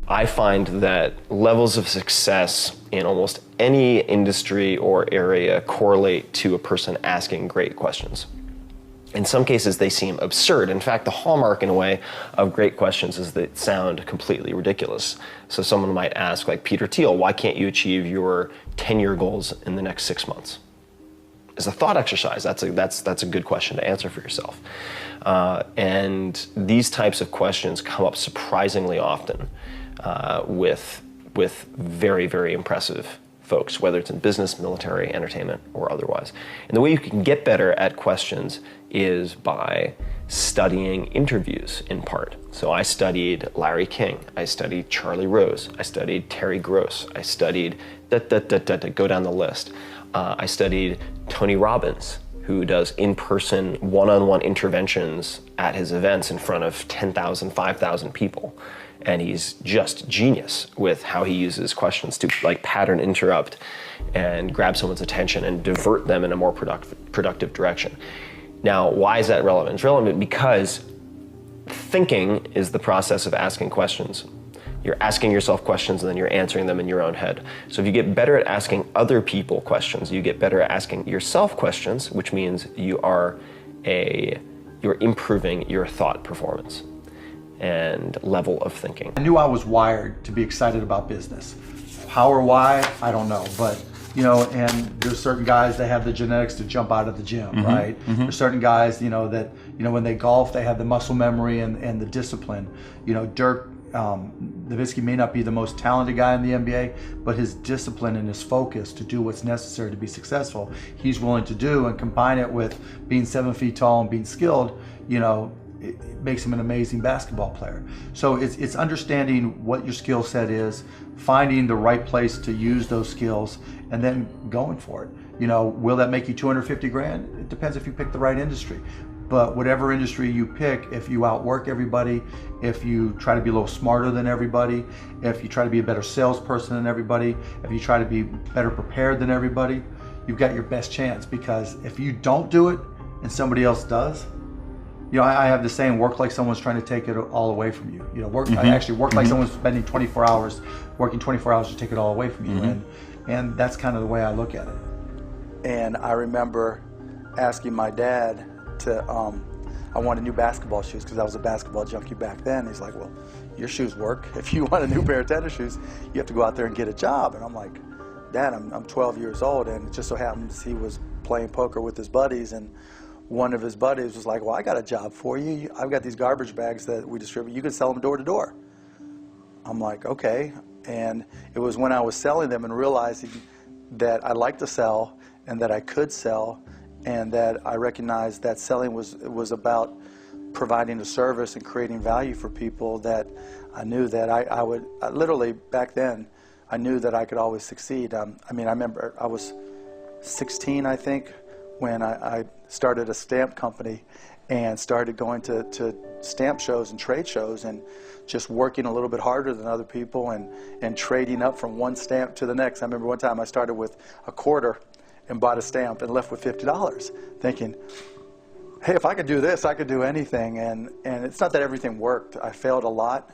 I find that levels of success in almost any industry or area correlate to a person asking great questions. In some cases, they seem absurd. In fact, the hallmark, in a way, of great questions is that they sound completely ridiculous. So someone might ask, like Peter Thiel, why can't you achieve your 10-year goals in the next 6 months? As a thought exercise, that's a good question to answer for yourself. And these types of questions come up surprisingly often with very, very impressive folks, whether it's in business, military, entertainment, or otherwise. And the way you can get better at questions is by studying interviews in part. So I studied Larry King, I studied Charlie Rose, I studied Terry Gross, I studied go down the list. I studied Tony Robbins, who does in-person, one-on-one interventions at his events in front of 10,000, 5,000 people. And he's just genius with how he uses questions to like pattern interrupt and grab someone's attention and divert them in a more productive direction. Now, why is that relevant? It's relevant because thinking is the process of asking questions. You're asking yourself questions and then you're answering them in your own head. So if you get better at asking other people questions, you get better at asking yourself questions, which means you're improving your thought performance and level of thinking. I knew I was wired to be excited about business. How or why, I don't know, but and there's certain guys that have the genetics to jump out of the gym, right? There's certain guys, that, when they golf, they have the muscle memory and the discipline. Dirk Nowitzki may not be the most talented guy in the NBA, but his discipline and his focus to do what's necessary to be successful, he's willing to do, and combine it with being 7 feet tall and being skilled, it makes him an amazing basketball player. So it's understanding what your skill set is, finding the right place to use those skills, and then going for it. Will that make you 250 grand? It depends if you pick the right industry. But whatever industry you pick, if you outwork everybody, if you try to be a little smarter than everybody, if you try to be a better salesperson than everybody, if you try to be better prepared than everybody, you've got your best chance. Because if you don't do it and somebody else does, I have the saying, work like someone's trying to take it all away from you. I actually work like someone's spending 24 hours, working 24 hours to take it all away from you. And that's kind of the way I look at it. And I remember asking my dad I wanted new basketball shoes because I was a basketball junkie back then. He's like, well, your shoes work. If you want a new pair of tennis shoes, you have to go out there and get a job. And I'm like, Dad, I'm 12 years old, and it just so happens he was playing poker with his buddies, and one of his buddies was like, well, I got a job for you. I've got these garbage bags that we distribute. You can sell them door to door. I'm like, okay. And it was when I was selling them and realizing that I liked to sell and that I could sell, and that I recognized that selling was about providing a service and creating value for people, that I knew that I would literally back then, I knew that I could always succeed. I remember I was 16, I think, when I started a stamp company and started going to stamp shows and trade shows and just working a little bit harder than other people and trading up from one stamp to the next. I remember one time I started with a quarter and bought a stamp and left with $50, thinking, hey, if I could do this, I could do anything. And it's not that everything worked. I failed a lot,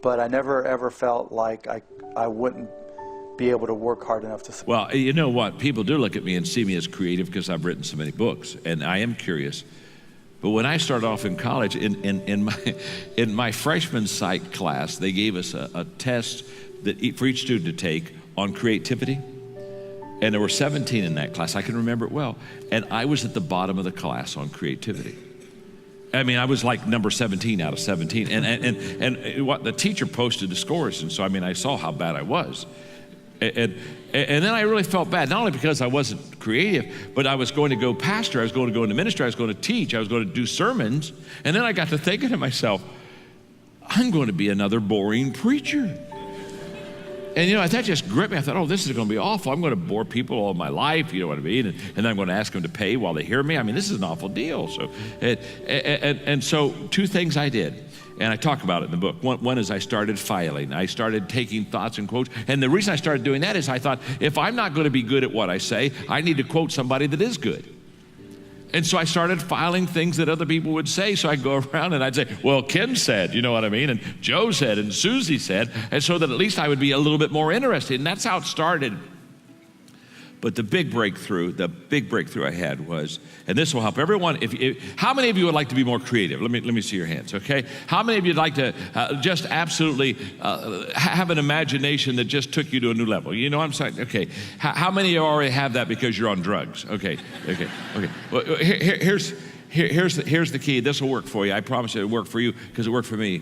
but I never ever felt like I wouldn't be able to work hard enough to succeed. Well, you know what? People do look at me and see me as creative because I've written so many books, and I am curious. But when I started off in college, in my freshman psych class, they gave us a test for each student to take on creativity. And there were 17 in that class. I can remember it well. And I was at the bottom of the class on creativity. I was like number 17 out of 17. And what the teacher posted the scores. And so, I saw how bad I was. And then I really felt bad, not only because I wasn't creative, but I was going to go pastor, I was going to go into ministry, I was going to teach, I was going to do sermons. And then I got to thinking to myself, I'm going to be another boring preacher. And that just gripped me. I thought, this is going to be awful. I'm going to bore people all my life, you know what I mean? And then I'm going to ask them to pay while they hear me. This is an awful deal. So, and so two things I did. And I talk about it in the book. One is I started filing. I started taking thoughts and quotes. And the reason I started doing that is I thought, if I'm not going to be good at what I say, I need to quote somebody that is good. And so I started filing things that other people would say. So I'd go around and I'd say, well, Ken said, you know what I mean? And Joe said, and Susie said. And so that at least I would be a little bit more interested. And that's how it started. But the big breakthrough I had was, and this will help everyone. How many of you would like to be more creative? Let me see your hands, okay? How many of you would like to just absolutely have an imagination that just took you to a new level? You know what I'm saying? Okay. How many of you already have that because you're on drugs? Okay. Well, here's the key. This will work for you. I promise it'll work for you because it worked for me.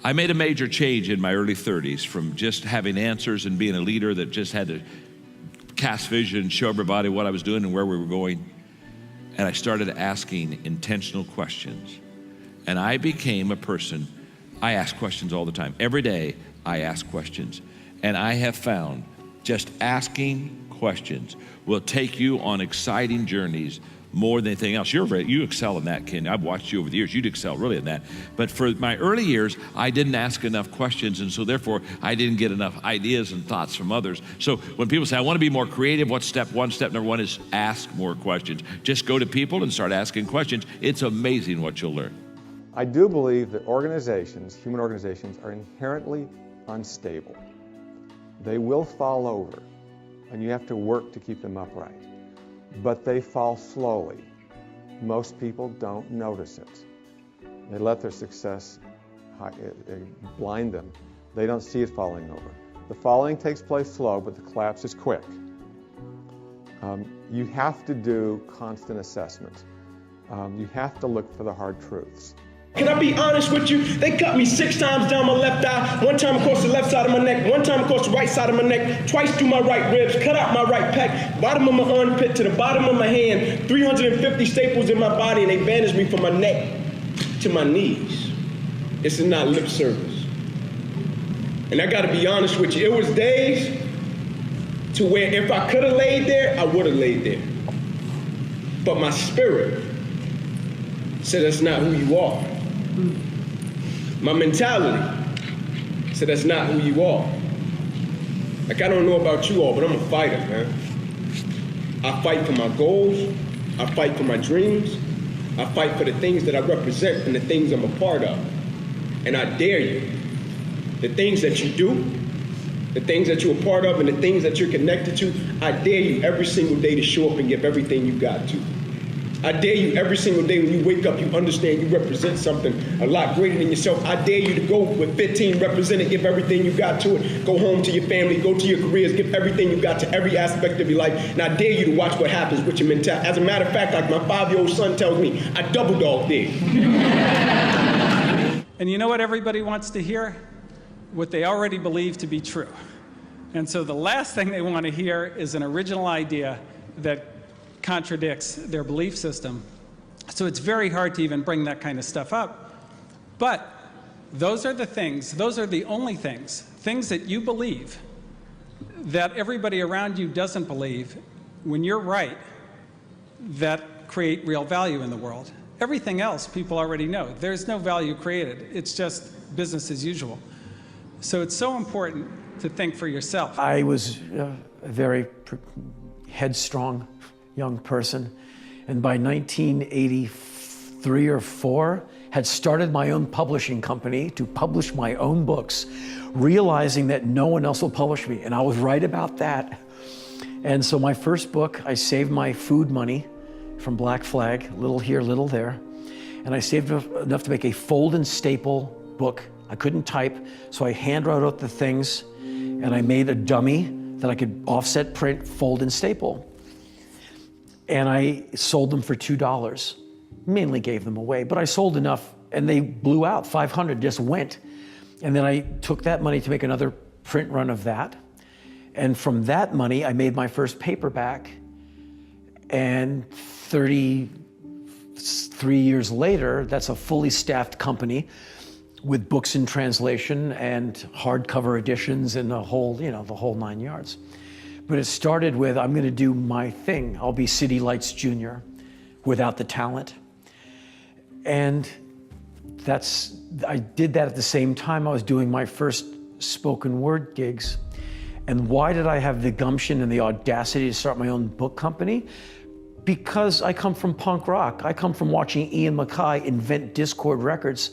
I made a major change in my early 30s from just having answers and being a leader that just had to cast vision, show everybody what I was doing and where we were going. And I started asking intentional questions. And I became a person, I ask questions all the time. Every day I ask questions. And I have found just asking questions will take you on exciting journeys more than anything else. You excel in that, Ken. I've watched you over the years. You'd excel really in that. But for my early years, I didn't ask enough questions, and so therefore, I didn't get enough ideas and thoughts from others. So when people say, I want to be more creative, what's step one? Step number one is ask more questions. Just go to people and start asking questions. It's amazing what you'll learn. I do believe that organizations, human organizations, are inherently unstable. They will fall over, and you have to work to keep them upright. But they fall slowly. Most people don't notice it. They let their success blind them. They don't see it falling over. The falling takes place slow, but the collapse is quick. You have to do constant assessment. You have to look for the hard truths. Can I be honest with you? They cut me 6 times down my left eye, 1 time across the left side of my neck, 1 time across the right side of my neck, twice through my right ribs, cut out my right pec, bottom of my armpit to the bottom of my hand, 350 staples in my body, and they bandaged me from my neck to my knees. This is not lip service. And I gotta be honest with you, it was days to where if I could have laid there, I would have laid there. But my spirit said that's not who you are. My mentality said that's not who you are. Like, I don't know about you all, but I'm a fighter, man. I fight for my goals. I fight for my dreams. I fight for the things that I represent and the things I'm a part of. And I dare you, the things that you do, the things that you're a part of, and the things that you're connected to, I dare you every single day to show up and give everything you got to. I dare you every single day when you wake up, you understand you represent something a lot greater than yourself. I dare you to go with 15, represent it, give everything you got to it. Go home to your family, go to your careers, give everything you got to every aspect of your life. And I dare you to watch what happens with your mentality. As a matter of fact, like my 5-year-old son tells me, I double dog dare. And you know what everybody wants to hear? What they already believe to be true. And so the last thing they want to hear is an original idea that contradicts their belief system. So it's very hard to even bring that kind of stuff up. But those are the things, those are the only things that you believe that everybody around you doesn't believe, when you're right, that create real value in the world. Everything else people already know. There's no value created. It's just business as usual. So it's so important to think for yourself. I was a very headstrong young person, and by 1983 or 4 had started my own publishing company to publish my own books, realizing that no one else will publish me, and I was right about that. And so my first book, I saved my food money from Black Flag, little here, little there, and I saved enough to make a fold and staple book. I couldn't type, so I hand wrote out the things, and I made a dummy that I could offset, print, fold, and staple. And I sold them for $2. Mainly gave them away, but I sold enough and they blew out. 500 just went. And then I took that money to make another print run of that. And from that money, I made my first paperback. And 33 years later, that's a fully staffed company with books in translation and hardcover editions and the whole, the whole 9 yards. But it started with, I'm going to do my thing. I'll be City Lights Jr. without the talent. And I did that at the same time I was doing my first spoken word gigs. And why did I have the gumption and the audacity to start my own book company? Because I come from punk rock. I come from watching Ian MacKaye invent Discord records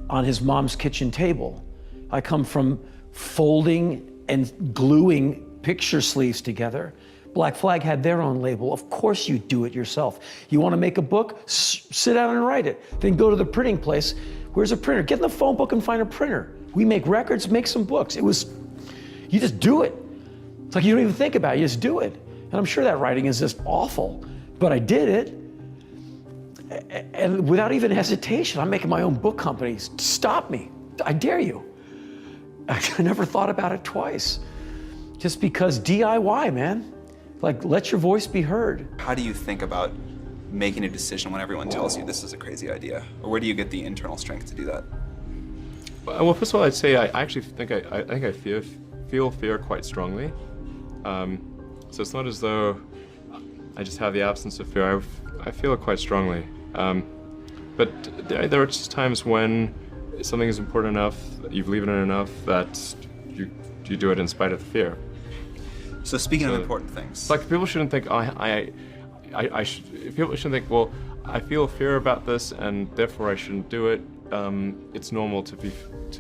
on his mom's kitchen table. I come from folding and gluing picture sleeves together. Black Flag had their own label. Of course you do it yourself. You want to make a book? Sit down and write it. Then go to the printing place. Where's a printer? Get in the phone book and find a printer. We make records, make some books. You just do it. It's like you don't even think about it, you just do it. And I'm sure that writing is just awful, but I did it. And without even hesitation, I'm making my own book company. Stop me, I dare you. I never thought about it twice. Just because DIY, man. Like, let your voice be heard. How do you think about making a decision when everyone tells you this is a crazy idea? Or where do you get the internal strength to do that? Well, first of all, I'd say I actually think I feel fear quite strongly. So it's not as though I just have the absence of fear. I feel it quite strongly. But there are just times when something is important enough, you believe in it enough, that you do it in spite of the fear. So speaking of important things. Like, people shouldn't think, people shouldn't think, well, I feel fear about this and therefore I shouldn't do it. It's normal to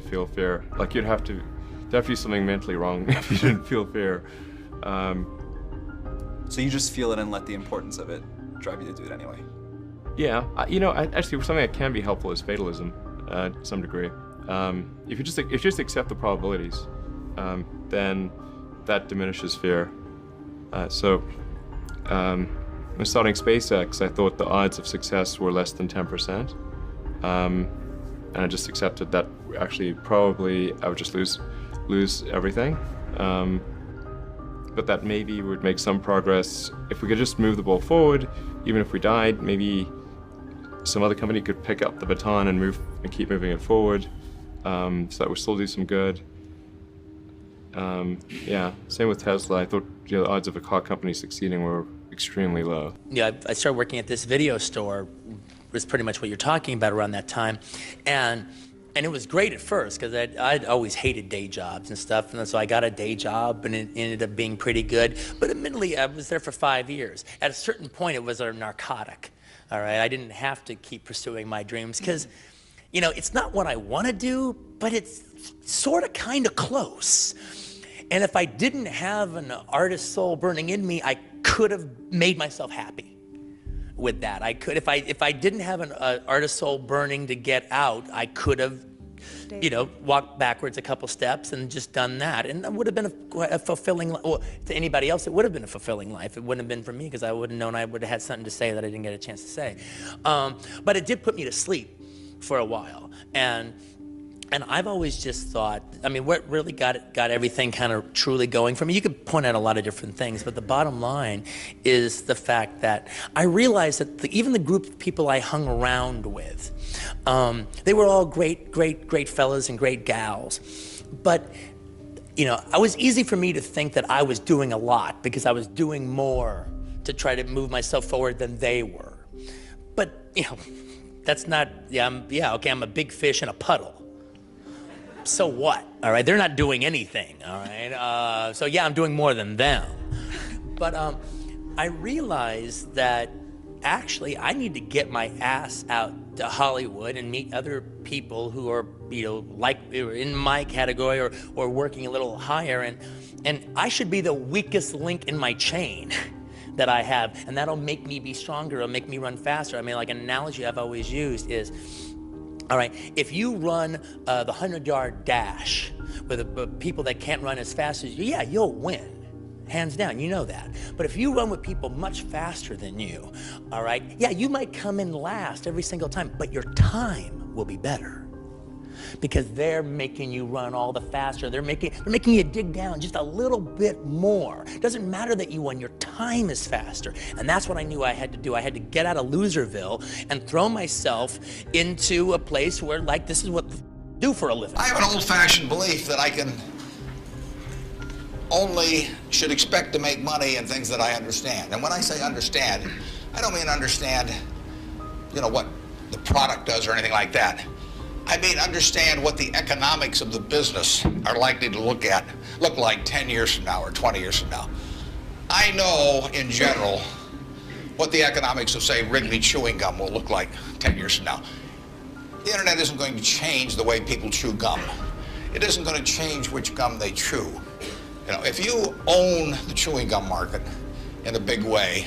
feel fear. Like, there'd have to be something mentally wrong if you didn't feel fear. So you just feel it and let the importance of it drive you to do it anyway? Yeah, actually something that can be helpful is fatalism, to some degree. If you just accept the probabilities, then that diminishes fear. When starting SpaceX, I thought the odds of success were less than 10%. And I just accepted that actually probably I would just lose everything. But that maybe would make some progress. If we could just move the ball forward, even if we died, maybe some other company could pick up the baton and keep moving it forward, so that would still do some good. Yeah, same with Tesla. I thought the odds of a car company succeeding were extremely low. Yeah, I started working at this video store, was pretty much what you're talking about around that time, and it was great at first because I'd always hated day jobs and stuff, and so I got a day job and it ended up being pretty good. But admittedly, I was there for 5 years. At a certain point, it was a narcotic. All right, I didn't have to keep pursuing my dreams because, it's not what I want to do, but it's sort of kind of close. And if I didn't have an artist soul burning in me, I could have made myself happy with that. I could, if I didn't have an artist soul burning to get out, I could have, walked backwards a couple steps and just done that. And it would have been a fulfilling, well, to anybody else, it would have been a fulfilling life. It wouldn't have been for me because I would have known I would have had something to say that I didn't get a chance to say. But it did put me to sleep for a while. And I've always just thought, what really got everything kind of truly going for me, you could point out a lot of different things, but the bottom line is the fact that I realized that even the group of people I hung around with, they were all great fellas and great gals. But, it was easy for me to think that I was doing a lot because I was doing more to try to move myself forward than they were. But, that's not, I'm a big fish in a puddle. So what? All right, they're not doing anything. All right, so yeah, I'm doing more than them. But I realized that actually I need to get my ass out to Hollywood and meet other people who are, like in my category or working a little higher, and I should be the weakest link in my chain that I have, and that'll make me be stronger. It'll make me run faster. Like an analogy I've always used is, all right, if you run the 100-yard dash with people that can't run as fast as you, yeah, you'll win. Hands down, you know that. But if you run with people much faster than you, all right, yeah, you might come in last every single time, but your time will be better. Because they're making you run all the faster. They're making you dig down just a little bit more. It doesn't matter that you won, your time is faster. And that's what I knew I had to do. I had to get out of Loserville and throw myself into a place where, like, this is what I do for a living. I have an old-fashioned belief that I should expect to make money in things that I understand. And when I say understand, I don't mean understand, what the product does or anything like that. I mean, understand what the economics of the business are likely to look like 10 years from now or 20 years from now. I know, in general, what the economics of, say, Wrigley chewing gum will look like 10 years from now. The internet isn't going to change the way people chew gum. It isn't going to change which gum they chew. You know, if you own the chewing gum market in a big way,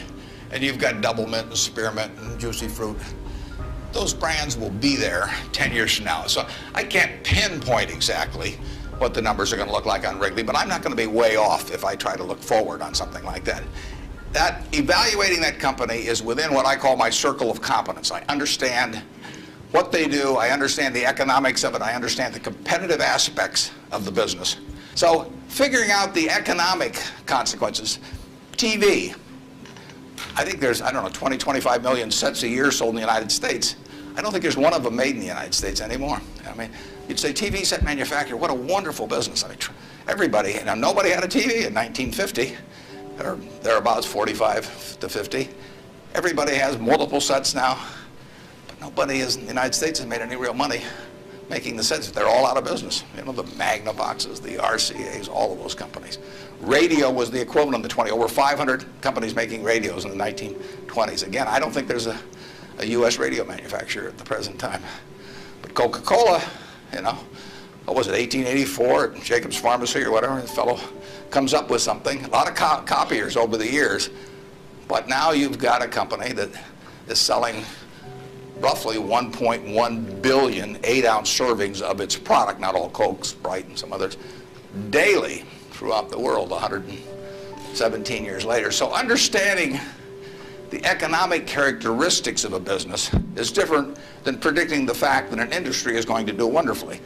and you've got Double Mint and Spearmint and Juicy Fruit, those brands will be there 10 years from now. So I can't pinpoint exactly what the numbers are going to look like on Wrigley, but I'm not going to be way off if I try to look forward on something like that. That evaluating that company is within what I call my circle of competence. I understand what they do, I understand the economics of it, I understand the competitive aspects of the business. So figuring out the economic consequences, TV, I think there's, I don't know, 20, 25 million sets a year sold in the United States. I don't think there's one of them made in the United States anymore. I mean, you'd say TV set manufacturer, what a wonderful business. I mean, everybody, you know, nobody had a TV in 1950, or thereabouts, 45 to 50. Everybody has multiple sets now, but nobody in the United States has made any real money making the sets. They're all out of business. You know, the Magnavoxes, the RCAs, all of those companies. Radio was the equivalent of the 20, over 500 companies making radios in the 1920s. Again, I don't think there's a U.S. radio manufacturer at the present time. But Coca-Cola, you know, what was it, 1884 at Jacobs Pharmacy or whatever, the fellow comes up with something. A lot of copiers over the years, but now you've got a company that is selling roughly 1.1 billion 8-ounce servings of its product, not all Coke, Sprite, and some others, daily throughout the world 117 years later. So understanding the economic characteristics of a business is different than predicting the fact that an industry is going to do wonderfully.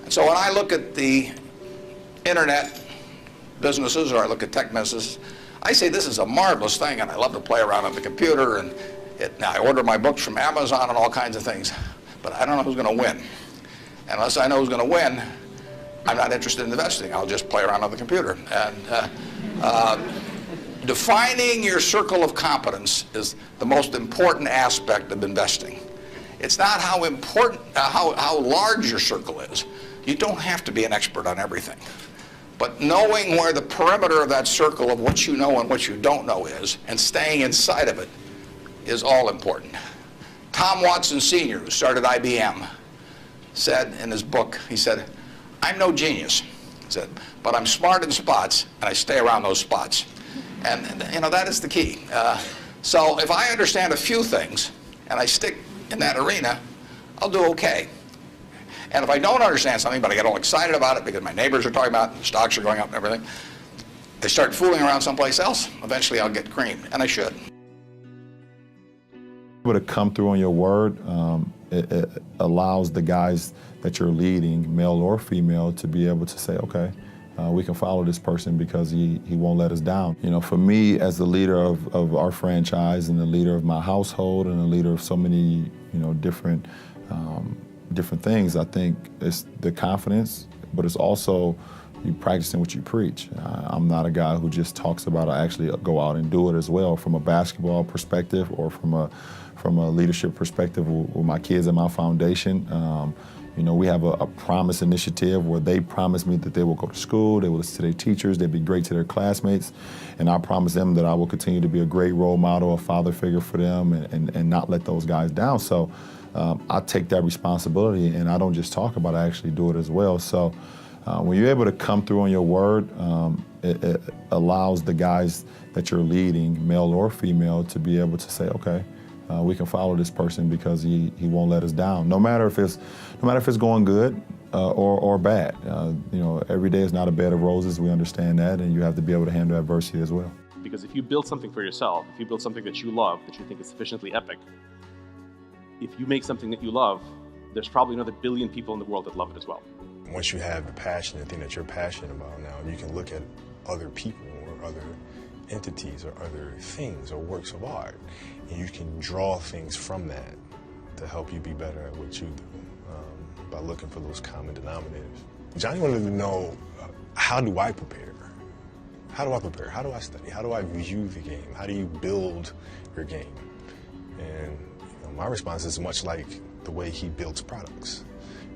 And so when I look at the internet businesses, or I look at tech businesses, I say this is a marvelous thing, and I love to play around on the computer, and now I order my books from Amazon and all kinds of things, but I don't know who's going to win. And unless I know who's going to win, I'm not interested in investing. I'll just play around on the computer. And defining your circle of competence is the most important aspect of investing. It's not how important, how large your circle is. You don't have to be an expert on everything. But knowing where the perimeter of that circle of what you know and what you don't know is, and staying inside of it, is all important. Tom Watson Sr., who started IBM, said in his book, he said, I'm no genius, he said, but I'm smart in spots, and I stay around those spots. And you know, that is the key. So if I understand a few things, and I stick in that arena, I'll do okay. And if I don't understand something, but I get all excited about it because my neighbors are talking about it, the stocks are going up and everything, I start fooling around someplace else, eventually I'll get creamed, and I should. To come through on your word, it allows the guys that you're leading, male or female, to be able to say, okay, we can follow this person because he won't let us down. You know, for me, as the leader of our franchise and the leader of my household and the leader of so many, you know, different things, I think it's the confidence, but it's also you practicing what you preach. I'm not a guy who just talks about it. I actually go out and do it as well, from a basketball perspective or from a leadership perspective with my kids and my foundation. You know, we have a promise initiative where they promise me that they will go to school, they will listen to their teachers, they'll be great to their classmates, and I promise them that I will continue to be a great role model, a father figure for them, and not let those guys down. So I take that responsibility, and I don't just talk about it, I actually do it as well. So when you're able to come through on your word, it allows the guys that you're leading, male or female, to be able to say, okay, we can follow this person because he won't let us down. No matter if it's going good or bad. You know, every day is not a bed of roses. We understand that, and you have to be able to handle adversity as well. Because if you build something for yourself, if you build something that you love, that you think is sufficiently epic, if you make something that you love, there's probably another billion people in the world that love it as well. Once you have the passion and thing that you're passionate about now, you can look at other people or other entities or other things or works of art, and you can draw things from that to help you be better at what you do by looking for those common denominators. Johnny wanted to know, how do I prepare? How do I prepare? How do I study? How do I view the game? How do you build your game? And you know, my response is much like the way he builds products.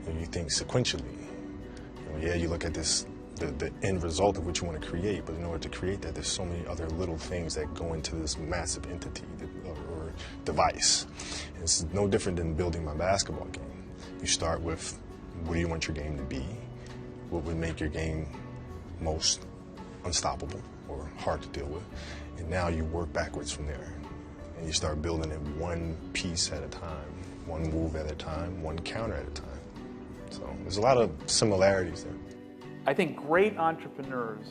You know, you think sequentially. You know, yeah, you look at this, the end result of what you want to create, but in order to create that, there's so many other little things that go into this massive entity device. It's no different than building my basketball game. You start with, what do you want your game to be? What would make your game most unstoppable or hard to deal with? And now you work backwards from there. And you start building it one piece at a time, one move at a time, one counter at a time. So there's a lot of similarities there. I think great entrepreneurs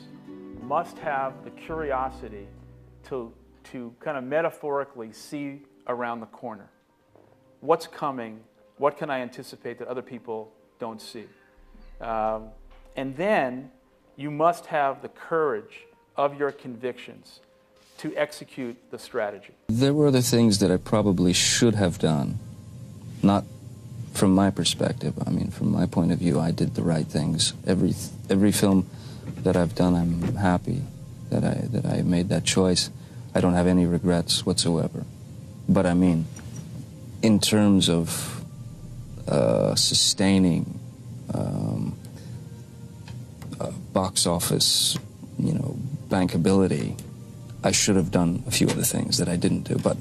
must have the curiosity to kind of metaphorically see around the corner. What's coming? What can I anticipate that other people don't see? And then you must have the courage of your convictions to execute the strategy. There were other things that I probably should have done, not from my perspective. I mean, from my point of view, I did the right things. Every film that I've done, I'm happy that I made that choice. I don't have any regrets whatsoever. But I mean, in terms of sustaining box office, bankability, I should have done a few other things that I didn't do, but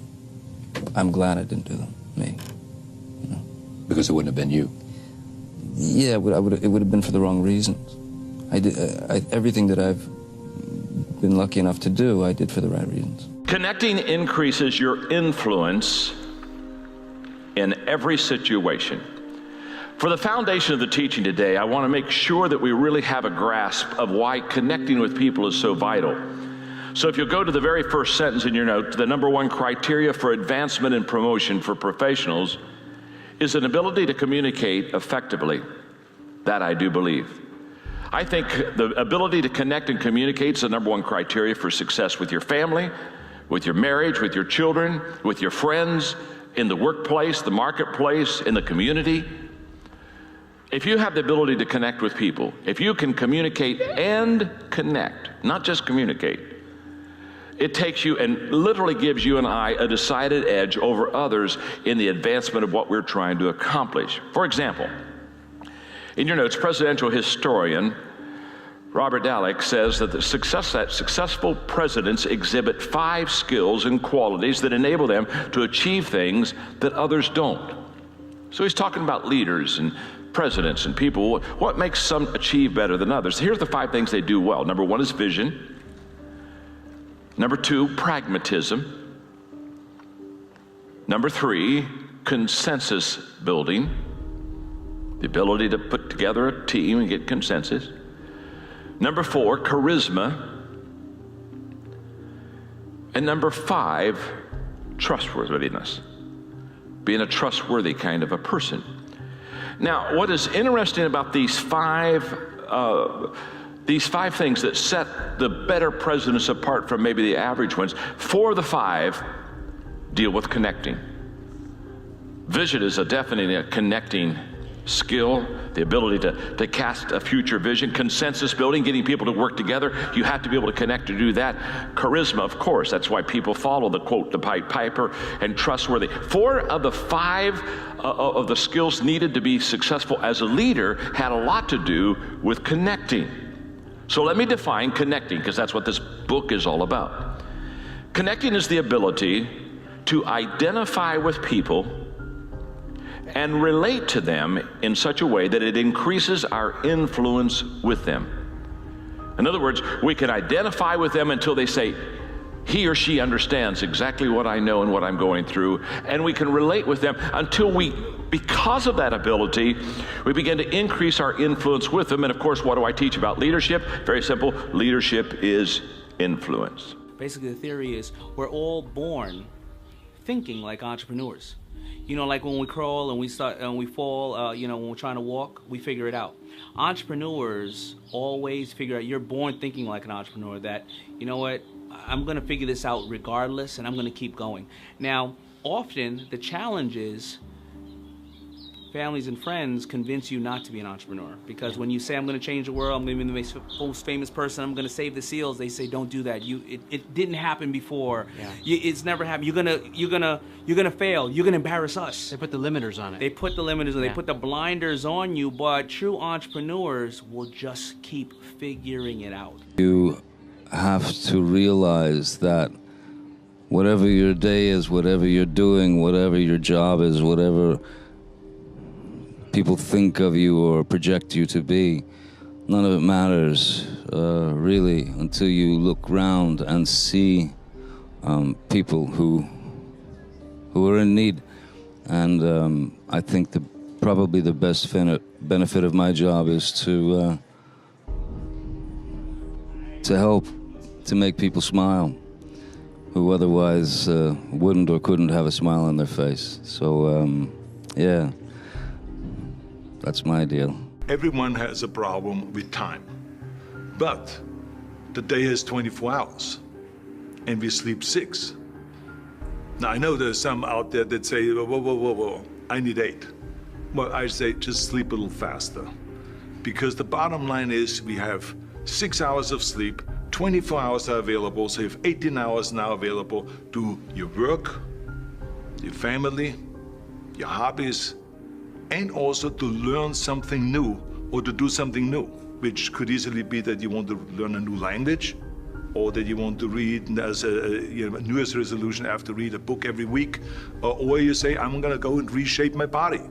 I'm glad I didn't do them, me. Because it wouldn't have been you. Yeah, it would have been for the wrong reasons. Everything that I've been lucky enough to do, I did for the right reasons. Connecting increases your influence in every situation. For the foundation of the teaching today, I want to make sure that we really have a grasp of why connecting with people is so vital. So if you'll go to the very first sentence in your note, the number one criteria for advancement and promotion for professionals is an ability to communicate effectively. That I do believe. I think the ability to connect and communicate is the number one criteria for success with your family, with your marriage, with your children, with your friends, in the workplace, the marketplace, in the community. If you have the ability to connect with people, if you can communicate and connect, not just communicate, it takes you and literally gives you and I a decided edge over others in the advancement of what we're trying to accomplish. For example, in your notes, presidential historian Robert Dallek says that successful presidents exhibit 5 skills and qualities that enable them to achieve things that others don't. So he's talking about leaders and presidents and people. What makes some achieve better than others? Here's the 5 things they do well. Number 1 is vision. Number 2, pragmatism. Number 3, consensus building. The ability to put together a team and get consensus. Number 4, charisma. And number 5, trustworthiness. Being a trustworthy kind of a person. Now, what is interesting about these five things that set the better presidents apart from maybe the average ones, 4 of the 5 deal with connecting. Vision is definitely a connecting skill, the ability to cast a future vision. Consensus building, getting people to work together. You have to be able to connect to do that. Charisma, of course, that's why people follow the quote, the Pied Piper, and trustworthy. 4 of the 5 of the skills needed to be successful as a leader had a lot to do with connecting. So let me define connecting, because that's what this book is all about. Connecting is the ability to identify with people and relate to them in such a way that it increases our influence with them. In other words, we can identify with them until they say, he or she understands exactly what I know and what I'm going through, and we can relate with them until because of that ability, we begin to increase our influence with them. And of course, what do I teach about leadership? Very simple, leadership is influence. Basically, the theory is we're all born thinking like entrepreneurs. You know, like when we crawl and we fall, when we're trying to walk, we figure it out. Entrepreneurs always figure out, you're born thinking like an entrepreneur, that, you know what, I'm going to figure this out regardless, and I'm going to keep going. Now, often the challenge is families and friends convince you not to be an entrepreneur, because when you say, I'm going to change the world, I'm going to be the most famous person, I'm going to save the seals, they say, don't do that. It didn't happen before. Yeah. It's never happened. You're gonna fail. You're gonna embarrass us. They put the limiters on it. They put the limiters on. Yeah. They put the blinders on you. But true entrepreneurs will just keep figuring it out. You have to realize that whatever your day is, whatever you're doing, whatever your job is, whatever people think of you or project you to be, none of it matters, really, until you look around and see people who are in need. And I think probably the best benefit of my job is to help, to make people smile, who otherwise wouldn't or couldn't have a smile on their face. So, yeah, that's my deal. Everyone has a problem with time, but the day has 24 hours, and we sleep 6. Now, I know there's some out there that say, whoa, I need 8. Well, I say just sleep a little faster, because the bottom line is we have 6 hours of sleep, 24 hours are available, so you have 18 hours now available to your work, your family, your hobbies, and also to learn something new or to do something new, which could easily be that you want to learn a new language, or that you want to read as a New Year's resolution, I have to read a book every week, or you say, I'm gonna go and reshape my body.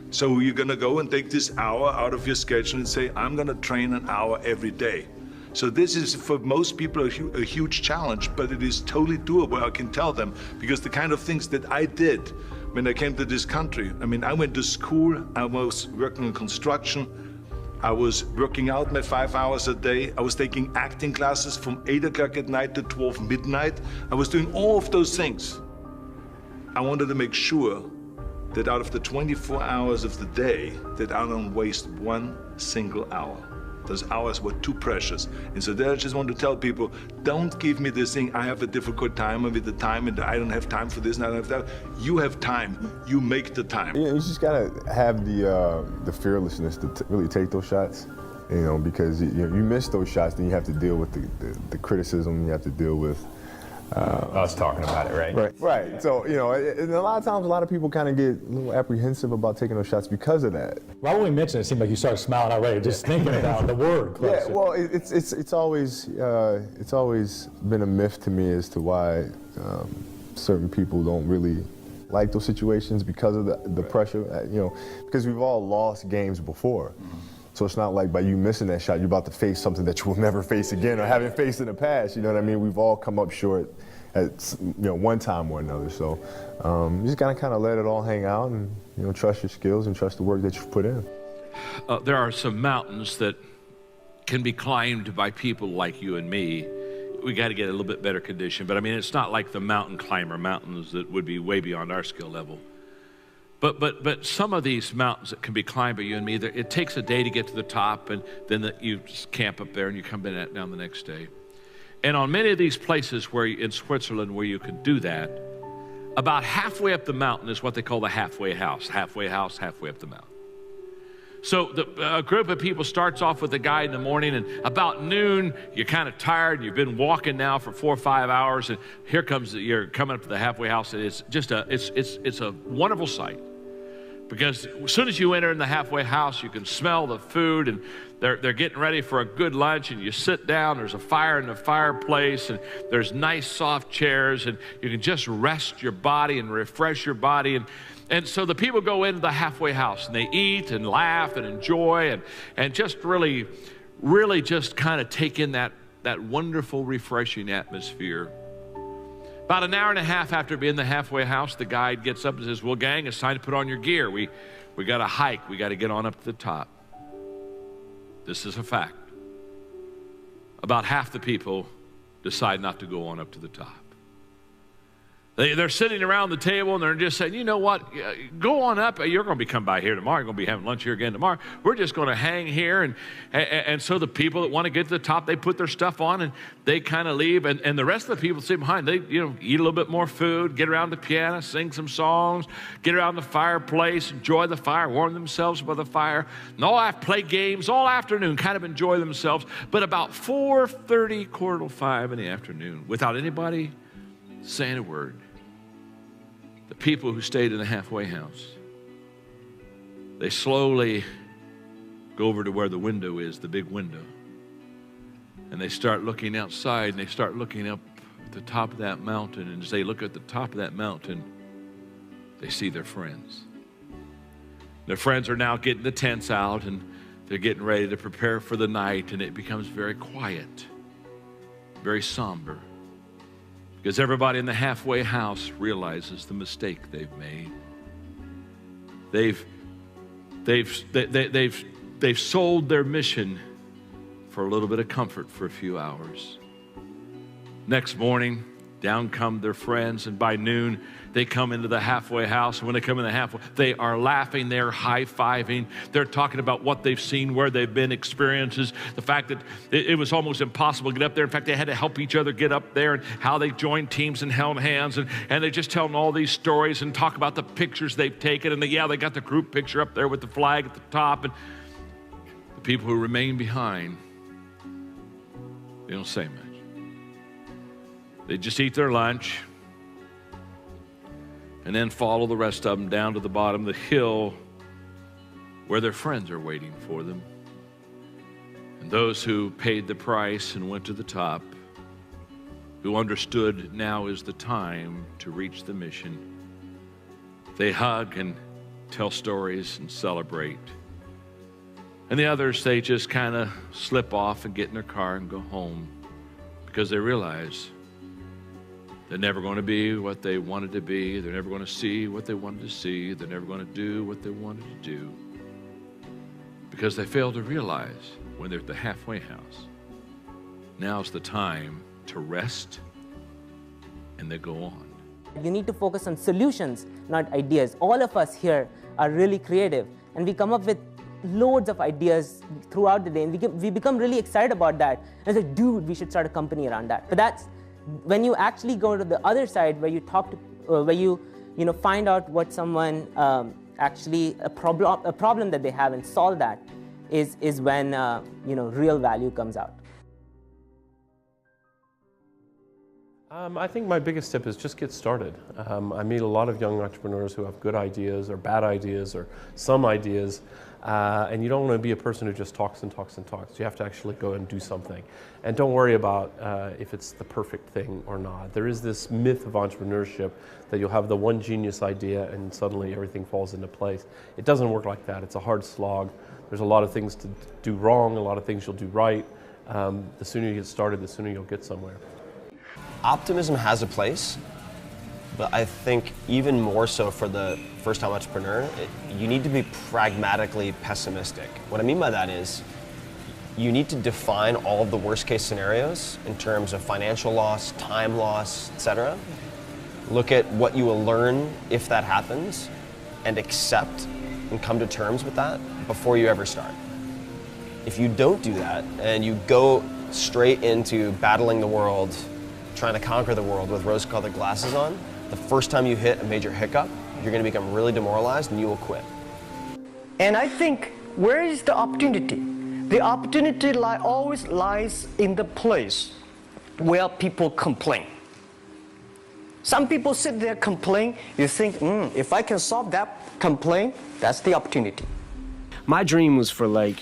So you're gonna go and take this hour out of your schedule and say, I'm gonna train an hour every day. So this is, for most people, a huge challenge, but it is totally doable, I can tell them, because the kind of things that I did when I came to this country, I mean, I went to school, I was working in construction, I was working out my 5 hours a day, I was taking acting classes from 8 o'clock at night to 12 midnight. I was doing all of those things. I wanted to make sure that out of the 24 hours of the day, that I don't waste one single hour. Those hours were too precious. And so there I just want to tell people, don't give me this thing, I have a difficult time with the time and I don't have time for this and I don't have that. You have time, you make the time. Yeah, you just gotta have the fearlessness to really take those shots, because you miss those shots, then you have to deal with the criticism, you have to deal with us talking about it, right? Right. So, and a lot of times, a lot of people kind of get a little apprehensive about taking those shots because of that. Right when we mentioned it, it seemed like you started smiling already, just thinking about the word. Yeah, well, it's always been a myth to me as to why certain people don't really like those situations because of the pressure, because we've all lost games before. So it's not like by you missing that shot, you're about to face something that you will never face again or haven't faced in the past, you know what I mean? We've all come up short at one time or another. So you just gotta kind of let it all hang out and trust your skills and trust the work that you've put in. There are some mountains that can be climbed by people like you and me. We got to get a little bit better condition, but I mean, it's not like the mountain climber mountains that would be way beyond our skill level. But some of these mountains that can be climbed by you and me, it takes a day to get to the top, and then you just camp up there and you come down the next day. And on many of these places in Switzerland where you can do that, about halfway up the mountain is what they call the halfway house, halfway up the mountain. So a group of people starts off with a guide in the morning, and about noon, you're kind of tired, you've been walking now for 4 or 5 hours, and you're coming up to the halfway house, and it's just it's a wonderful sight. Because as soon as you enter in the halfway house, you can smell the food, and they're getting ready for a good lunch, and you sit down, there's a fire in the fireplace, and there's nice soft chairs, and you can just rest your body and refresh your body. And so the people go into the halfway house, and they eat and laugh and enjoy and just really just kind of take in that wonderful, refreshing atmosphere. About an hour and a half after being in the halfway house, the guide gets up and says, well, gang, it's time to put on your gear. We got to hike. We got to get on up to the top. This is a fact. About half the people decide not to go on up to the top. They're sitting around the table and they're just saying, you know what, go on up. You're going to be coming by here tomorrow. You're going to be having lunch here again tomorrow. We're just going to hang here. And so the people that want to get to the top, they put their stuff on and they kind of leave. And the rest of the people sit behind. They eat a little bit more food, get around the piano, sing some songs, get around the fireplace, enjoy the fire, warm themselves by the fire. And all have play games all afternoon, kind of enjoy themselves. But about 4:30, 4:45 in the afternoon, without anybody saying a word, the people who stayed in the halfway house, they slowly go over to where the window is, the big window, and they start looking outside, and they start looking up at the top of that mountain, and as they look at the top of that mountain, they see their friends. Their friends are now getting the tents out, and they're getting ready to prepare for the night, and it becomes very quiet, very somber, because everybody in the halfway house realizes the mistake they've made. They've sold their mission for a little bit of comfort for a few hours. Next morning, down come their friends, and by noon, they come into the halfway house. And when they come in the halfway, they are laughing, they're high-fiving, they're talking about what they've seen, where they've been, experiences, the fact that it was almost impossible to get up there. In fact, they had to help each other get up there, and how they joined teams and held hands, and they're just telling all these stories and talk about the pictures they've taken, and they got the group picture up there with the flag at the top, and the people who remain behind, they don't say much. They just eat their lunch and then follow the rest of them down to the bottom of the hill where their friends are waiting for them. And those who paid the price and went to the top, who understood now is the time to reach the mission, they hug and tell stories and celebrate. And the others, they just kind of slip off and get in their car and go home, because they realize they're never going to be what they wanted to be. They're never going to see what they wanted to see. They're never going to do what they wanted to do, because they failed to realize when they're at the halfway house, now's the time to rest, and they go on. You need to focus on solutions, not ideas. All of us here are really creative, and we come up with loads of ideas throughout the day, and we become really excited about that. And it's like, dude, we should start a company around that. But that's when you actually go to the other side, where you talk to, where you find out what someone actually a problem that they have and solve that, is when real value comes out. I think my biggest tip is just get started. I meet a lot of young entrepreneurs who have good ideas or bad ideas or some ideas, and you don't want to be a person who just talks and talks and talks. You have to actually go and do something. And don't worry about if it's the perfect thing or not. There is this myth of entrepreneurship that you'll have the one genius idea and suddenly everything falls into place. It doesn't work like that. It's a hard slog. There's a lot of things to do wrong, a lot of things you'll do right. The sooner you get started, the sooner you'll get somewhere. Optimism has a place, but I think even more so for the first-time entrepreneur, you need to be pragmatically pessimistic. What I mean by that is you need to define all of the worst-case scenarios in terms of financial loss, time loss, etc. Look at what you will learn if that happens and accept and come to terms with that before you ever start. If you don't do that and you go straight into battling the world, trying to conquer the world with rose-colored glasses on, the first time you hit a major hiccup, you're going to become really demoralized and you will quit. And I think, where is the opportunity? The opportunity always lies in the place where people complain. Some people sit there complain, you think, if I can solve that complaint, that's the opportunity. My dream was for to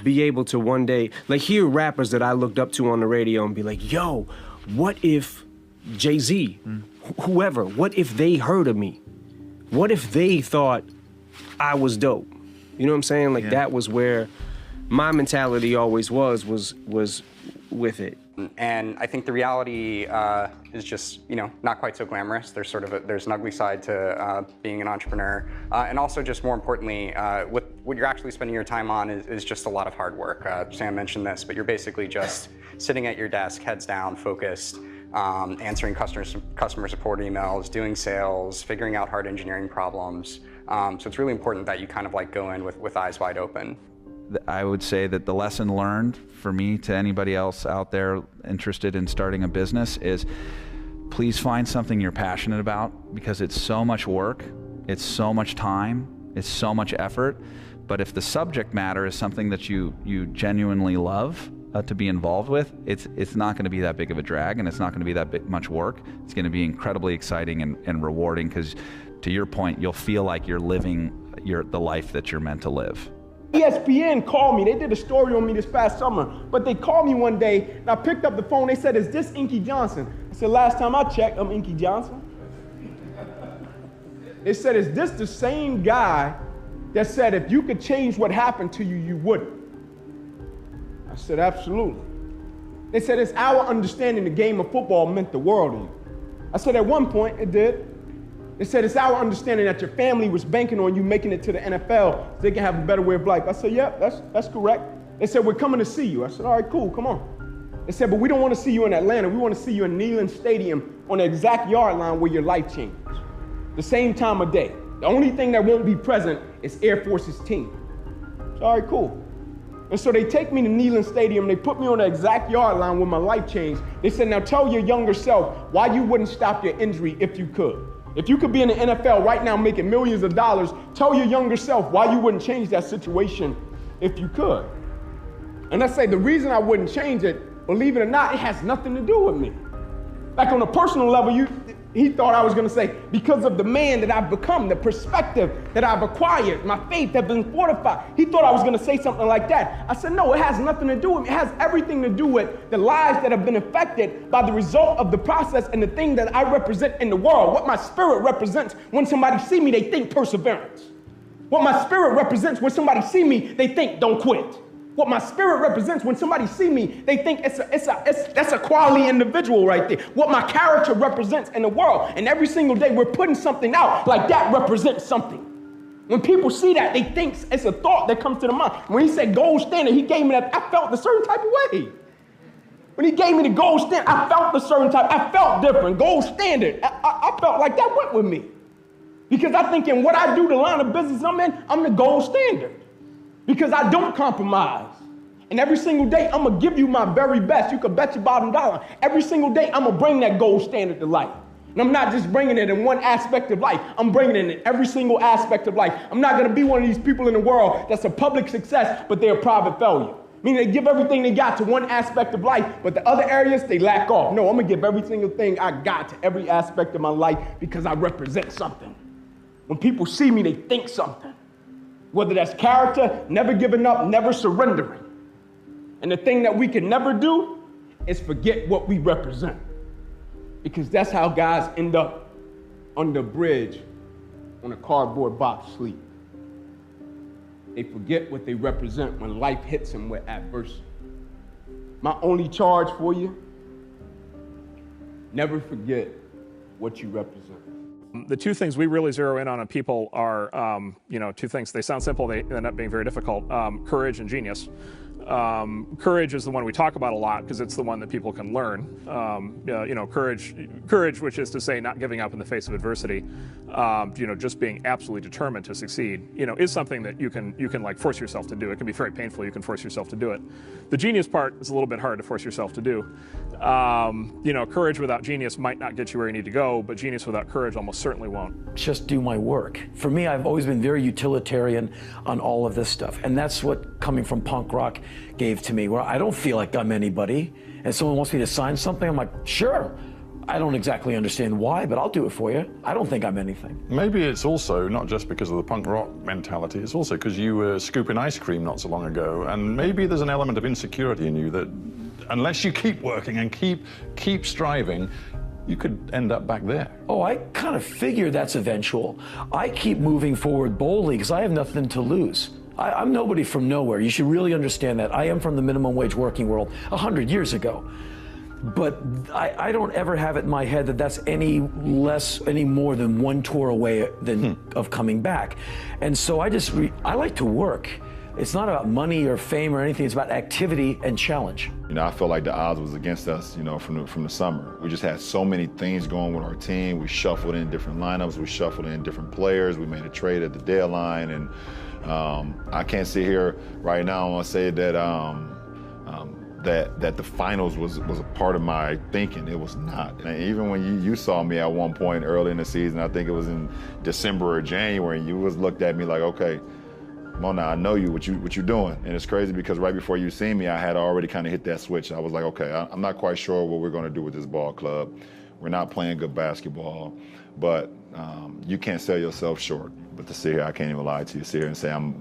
be able to one day, hear rappers that I looked up to on the radio and be like, yo, what if Jay-Z, whoever, what if they heard of me? What if they thought I was dope? You know what I'm saying? That was where my mentality always was with it. And I think the reality is just, not quite so glamorous. There's there's an ugly side to being an entrepreneur. And also, just more importantly, what you're actually spending your time on is just a lot of hard work. Sam mentioned this, but you're basically just sitting at your desk, heads down, focused, answering customer support emails, doing sales, figuring out hard engineering problems. So it's really important that you kind of go in with eyes wide open. I would say that the lesson learned for me to anybody else out there interested in starting a business is please find something you're passionate about, because it's so much work, it's so much time, it's so much effort. But if the subject matter is something that you genuinely love to be involved with, it's not going to be that big of a drag, and it's not going to be that much work. It's going to be incredibly exciting and rewarding, because to your point, you'll feel like you're living the life that you're meant to live. ESPN called me. They did a story on me this past summer, but they called me one day, and I picked up the phone. They said, "Is this Inky Johnson?" I said, "Last time I checked, I'm Inky Johnson." They said, "Is this the same guy that said if you could change what happened to you, you wouldn't?" I said, "Absolutely." They said, "It's our understanding the game of football meant the world to you." I said, "At one point, it did." They said, "It's our understanding that your family was banking on you making it to the NFL so they can have a better way of life." I said, "Yep, that's correct." They said, "We're coming to see you." I said, "All right, cool, come on." They said, "But we don't want to see you in Atlanta. We want to see you in Neyland Stadium on the exact yard line where your life changes. The same time of day. The only thing that won't be present is Air Force's team." I said, "All right, cool." And so they take me to Neyland Stadium. They put me on the exact yard line where my life changed. They said, "Now tell your younger self why you wouldn't stop your injury if you could. If you could be in the NFL right now making millions of dollars, tell your younger self why you wouldn't change that situation if you could." And I say the reason I wouldn't change it, believe it or not, it has nothing to do with me. Like on a personal level, he thought I was going to say, because of the man that I've become, the perspective that I've acquired, my faith has been fortified. He thought I was going to say something like that. I said, no, it has nothing to do with me. It has everything to do with the lives that have been affected by the result of the process and the thing that I represent in the world. What my spirit represents when somebody see me, they think perseverance. What my spirit represents when somebody see me, they think don't quit. What my spirit represents when somebody see me, they think that's a quality individual right there. What my character represents in the world. And every single day we're putting something out like that represents something. When people see that, they think it's a thought that comes to the mind. When he said gold standard, he gave me that, I felt a certain type of way. When he gave me the gold standard, I felt a certain type, I felt different. Gold standard, I felt like that went with me. Because I think in what I do, the line of business I'm in, I'm the gold standard. Because I don't compromise. And every single day, I'm going to give you my very best. You can bet your bottom dollar. Every single day, I'm going to bring that gold standard to life. And I'm not just bringing it in one aspect of life. I'm bringing it in every single aspect of life. I'm not going to be one of these people in the world that's a public success, but they're a private failure. Meaning they give everything they got to one aspect of life, but the other areas, they lack off. No, I'm going to give every single thing I got to every aspect of my life because I represent something. When people see me, they think something. Whether that's character, never giving up, never surrendering. And the thing that we can never do is forget what we represent. Because that's how guys end up under a bridge on a cardboard box sleep. They forget what they represent when life hits them with adversity. My only charge for you, never forget what you represent. The two things we really zero in on people are, two things. They sound simple, they end up being very difficult. Courage and genius. Courage is the one we talk about a lot because it's the one that people can learn. Courage, which is to say not giving up in the face of adversity, just being absolutely determined to succeed, is something that you can like force yourself to do. It can be very painful. You can force yourself to do it. The genius part is a little bit hard to force yourself to do. Courage without genius might not get you where you need to go, but genius without courage almost certainly won't. Just do my work. For me, I've always been very utilitarian on all of this stuff. And that's what coming from punk rock gave to me, where I don't feel like I'm anybody. And someone wants me to sign something, I'm like, sure. I don't exactly understand why, but I'll do it for you. I don't think I'm anything. Maybe it's also not just because of the punk rock mentality, it's also because you were scooping ice cream not so long ago, and maybe there's an element of insecurity in you that unless you keep working and keep striving, you could end up back there. Oh, I kind of figure that's eventual. I keep moving forward boldly because I have nothing to lose. I'm nobody from nowhere. You should really understand that. I am from the minimum wage working world 100 years ago. But I don't ever have it in my head that that's any more than one tour away of coming back. And so I like to work. It's not about money or fame or anything. It's about activity and challenge. I feel like the odds was against us, from the summer. We just had so many things going with our team. We shuffled in different lineups. We shuffled in different players. We made a trade at the deadline. And I can't sit here right now and say that that the finals was a part of my thinking. It was not. And even when you saw me at one point early in the season, I think it was in December or January, and you was looked at me like, okay, Mona, I know you, what you doing. And it's crazy because right before you seen me, I had already kind of hit that switch. I was like, okay, I'm not quite sure what we're gonna do with this ball club. We're not playing good basketball, but you can't sell yourself short. But to sit here, I can't even lie to you, sit here and say I'm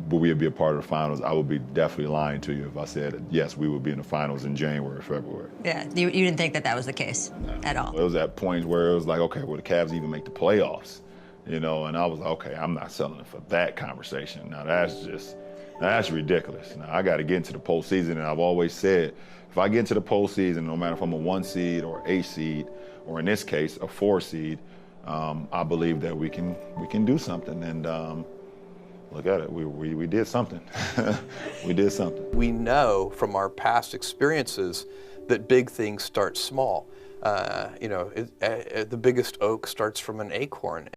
will we be a part of the finals? I would be definitely lying to you if I said, yes, we would be in the finals in January or February. Yeah, you didn't think that that was the case at all? It was at points where it was like, okay, will the Cavs even make the playoffs? You know, and I was like, okay, I'm not selling it for that conversation. Now that's ridiculous. Now I got to get into the postseason, and I've always said, if I get into the postseason, no matter if I'm a 1 seed or 8 seed, or in this case, a 4 seed, I believe that we can do something. And look at it, we did something. We did something. We know from our past experiences that big things start small. The biggest oak starts from an acorn.